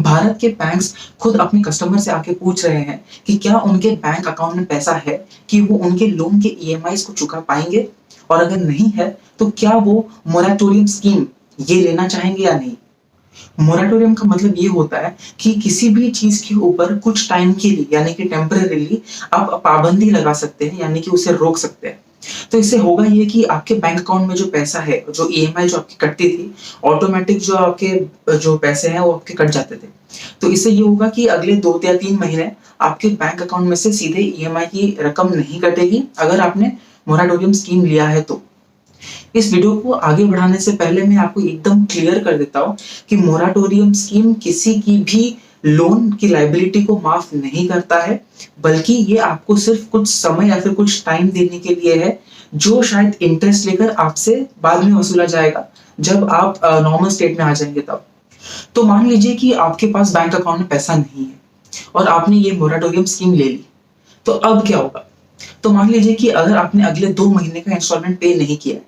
भारत के बैंक्स खुद अपने कस्टमर से आके पूछ रहे हैं कि क्या उनके बैंक अकाउंट में पैसा है कि वो उनके लोन के ईएमआईज़ को चुका पाएँगे, और अगर नहीं है तो क्या वो मोरेटोरियम स्कीम ये लेना चाहेंगे या नहीं। मोरेटोरियम का मतलब ये होता है कि किसी भी चीज के ऊपर कुछ टाइम के लिए यानी कि टेम्परेरीली आप पाबंदी लगा सकते हैं, यानी कि उसे रोक सकते हैं। तो इससे होगा ये कि आपके बैंक अकाउंट में जो पैसा है, जो ईएमआई जो आपकी कटती थी, ऑटोमेटिक जो आपके जो पैसे हैं वो आपके कट जाते थे। तो इससे ये होगा कि अगले 2 या 3 महीने आपके बैंक अकाउंट में से सीधे ईएमआई की रकम नहीं कटेगी, अगर आपने मोरेटोरियम स्कीम लिया है तो। इस वीडियो को आगे बढ़ाने से पहले मैं आपको एकदम क्लियर कर देता हूँ कि मोरेटोरियम स्कीम किसी की भी लोन की लायबिलिटी को माफ नहीं करता है, बल्कि ये आपको सिर्फ कुछ समय या फिर कुछ टाइम देने के लिए है, जो शायद इंटरेस्ट लेकर आपसे बाद में वसूला जाएगा जब आप नॉर्मल स्टेट में आ जाएंगे तब। तो मान लीजिए कि आपके पास बैंक अकाउंट में पैसा नहीं है और आपने ये मोरेटोरियम स्कीम ले ली, तो अब क्या होगा। तो मान लीजिए कि अगर आपने अगले 2 महीने का इंस्टॉलमेंट पे नहीं किया,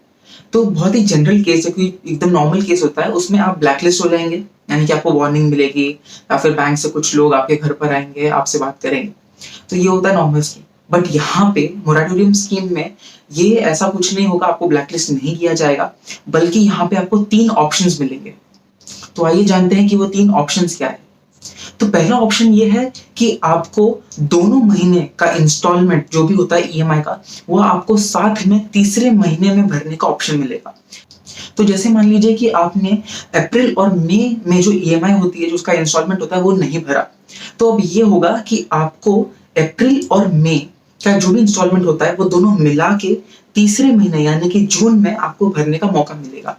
तो बहुत ही जनरल केस है, कोई एकदम नॉर्मल केस होता है, उसमें आप ब्लैकलिस्ट हो जाएंगे, यानी कि आपको वार्निंग मिलेगी या फिर बैंक से कुछ लोग आपके घर पर आएंगे, आपसे बात करेंगे। तो ये होता है नॉर्मल स्कीम। बट यहाँ पे मोरेटोरियम स्कीम में ये ऐसा कुछ नहीं होगा, आपको ब्लैकलिस्ट नहीं किया जाएगा, बल्कि यहाँ पे आपको 3 ऑप्शंस मिलेंगे। तो आइए जानते हैं कि वो 3 ऑप्शंस क्या है। तो पहला ऑप्शन ये है कि आपको दोनों महीने का इंस्टॉलमेंट जो भी होता है ईएमआई का, वो आपको साथ में तीसरे महीने में भरने का ऑप्शन मिलेगा। तो जैसे मान लीजिए कि आपने अप्रैल और मई में जो ईएमआई होती है, जो उसका इंस्टॉलमेंट होता है, वो नहीं भरा, तो अब ये होगा कि आपको अप्रैल और मई का जो भी इंस्टॉलमेंट होता है वो दोनों मिला के तीसरे महीने यानी कि जून में आपको भरने का मौका मिलेगा।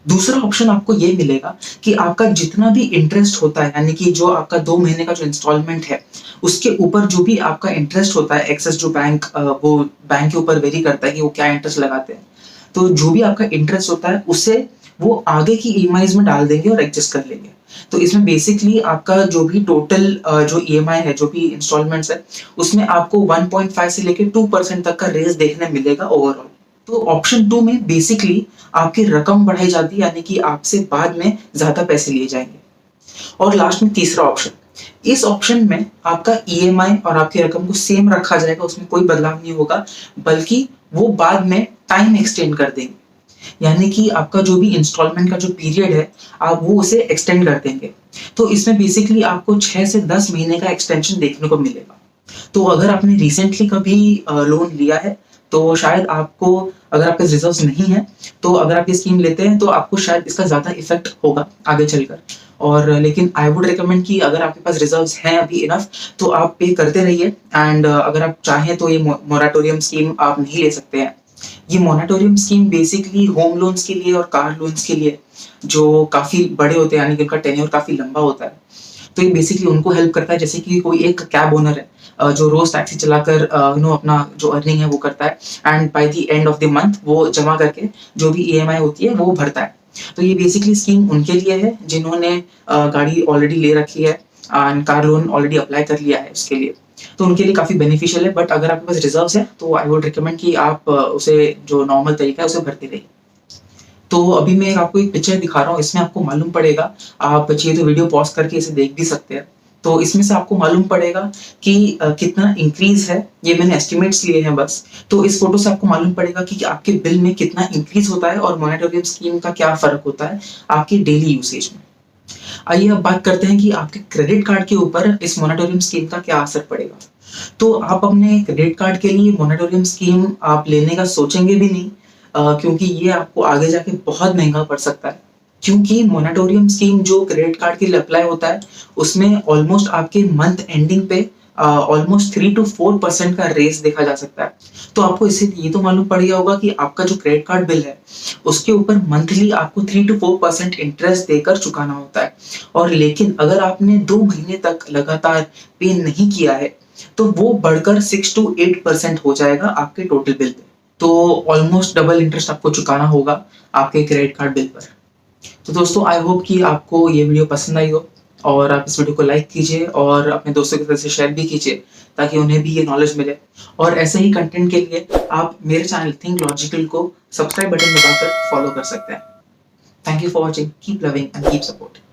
दूसरा ऑप्शन आपको ये मिलेगा कि आपका जितना भी इंटरेस्ट होता है, यानी कि जो आपका 2 महीने का जो इंस्टॉलमेंट है, उसके ऊपर जो भी आपका इंटरेस्ट होता है, एक्सेस जो वो बैंक के ऊपर वेरी करता है कि वो क्या इंटरेस्ट लगाते हैं। तो जो भी आपका इंटरेस्ट होता है उसे वो आगे की ईएमआईज में डाल देंगे और एडजस्ट कर लेंगे। तो इसमें बेसिकली आपका जो भी टोटल जो ईएमआई है, जो भी इंस्टॉलमेंट्स है, उसमें आपको 1.5 से लेकर 2% तक का रेज देखने मिलेगा ओवरऑल। तो ऑप्शन 2 में बेसिकली आपकी रकम बढ़ाई जाती है, यानी कि आपसे बाद में ज्यादा पैसे लिए जाएंगे। और लास्ट में तीसरा ऑप्शन, इस ऑप्शन में आपका ईएमआई और आपकी रकम को सेम रखा जाएगा, उसमें कोई बदलाव नहीं होगा, बल्कि वो बाद में टाइम एक्सटेंड कर देंगे, यानी कि आपका जो भी इंस्टॉलमेंट का जो पीरियड है, आप वो उसे एक्सटेंड कर देंगे। तो इसमें बेसिकली आपको 6 से 10 महीने का एक्सटेंशन देखने को मिलेगा। तो अगर आपने रिसेंटली कभी लोन लिया है, तो शायद आपको, अगर आपके रिजर्व्स नहीं है, तो अगर आप ये स्कीम लेते हैं तो आपको शायद इसका ज्यादा इफेक्ट होगा आगे चलकर। और लेकिन आई वुड रिकमेंड कि अगर आपके पास रिजर्व्स हैं अभी इनफ, तो आप पे करते रहिए। एंड अगर आप चाहें तो ये मोरेटोरियम स्कीम आप नहीं ले सकते हैं। ये moratorium scheme basically home loans के लिए और कार लोन्स के लिए, जो काफी बड़े होते हैं, यानी कि उनका टेन्योर काफी लंबा होता है। तो ये बेसिकली उनको हेल्प करता है, जैसे कि कोई एक कैब ओनर है जो रोज टैक्सी चलाकर अपना जो अर्निंग है वो करता है, and by the end of the month वो जमा करके जो भी ईएमआई होती है वो भरता है। तो ये बेसिकली स्कीम उनके लिए है जिन्होंने गाड़ी ऑलरेडी ले रखी है and car loan already apply कर लिया है उसके लिए। तो उनके लिए काफी बेनिफिशियल है। बट अगर आपके पास रिजर्व्स है तो आई वुड रिकमेंड कि आप उसे जो नॉर्मल तरीका है उसे भरते रहिए। तो अभी मैं आपको एक पिक्चर दिखा रहा हूँ, इसमें आपको मालूम पड़ेगा, आप चाहिए तो वीडियो पॉज करके इसे देख भी सकते हैं। तो इसमें से आपको मालूम पड़ेगा कि कितना इंक्रीज है, ये मैंने एस्टिमेट्स लिए हैं बस। तो इस फोटो से आपको मालूम पड़ेगा कि आपके बिल में कितना इंक्रीज होता है और मोरेटोरियम स्कीम का क्या फर्क होता है आपके डेली यूसेज में। आइए अब बात करते हैं कि आपके क्रेडिट कार्ड के ऊपर इस मोरेटोरियम स्कीम का क्या असर पड़ेगा। तो आप अपने क्रेडिट कार्ड के लिए मोरेटोरियम स्कीम आप लेने का सोचेंगे भी नहीं, क्योंकि ये आपको आगे जाके बहुत महंगा पड़ सकता है। क्योंकि मोरेटोरियम स्कीम जो क्रेडिट कार्ड के लिए अप्लाई होता है, उसमें ऑलमोस्ट आपके मंथ एंडिंग पे ऑलमोस्ट 3 to 4% का रेस देखा जा सकता है। तो आपको इससे ये तो मालूम पड़ गया होगा कि आपका जो क्रेडिट कार्ड बिल है उसके ऊपर मंथली आपको 3 to 4% इंटरेस्ट देकर चुकाना होता है। और लेकिन अगर आपने 2 महीने तक लगातार पे नहीं किया है, तो वो बढ़कर 6 to 8% हो जाएगा आपके टोटल बिल पे। तो ऑलमोस्ट डबल इंटरेस्ट आपको चुकाना होगा आपके क्रेडिट कार्ड बिल पर। तो दोस्तों, आई होप कि आपको ये वीडियो पसंद आई हो, और आप इस वीडियो को लाइक कीजिए और अपने दोस्तों के साथ शेयर भी कीजिए, ताकि उन्हें भी ये नॉलेज मिले। और ऐसे ही कंटेंट के लिए आप मेरे चैनल थिंक लॉजिकल को सब्सक्राइब बटन दबाकर फॉलो कर सकते हैं। Thank you for watching, keep loving and keep supporting.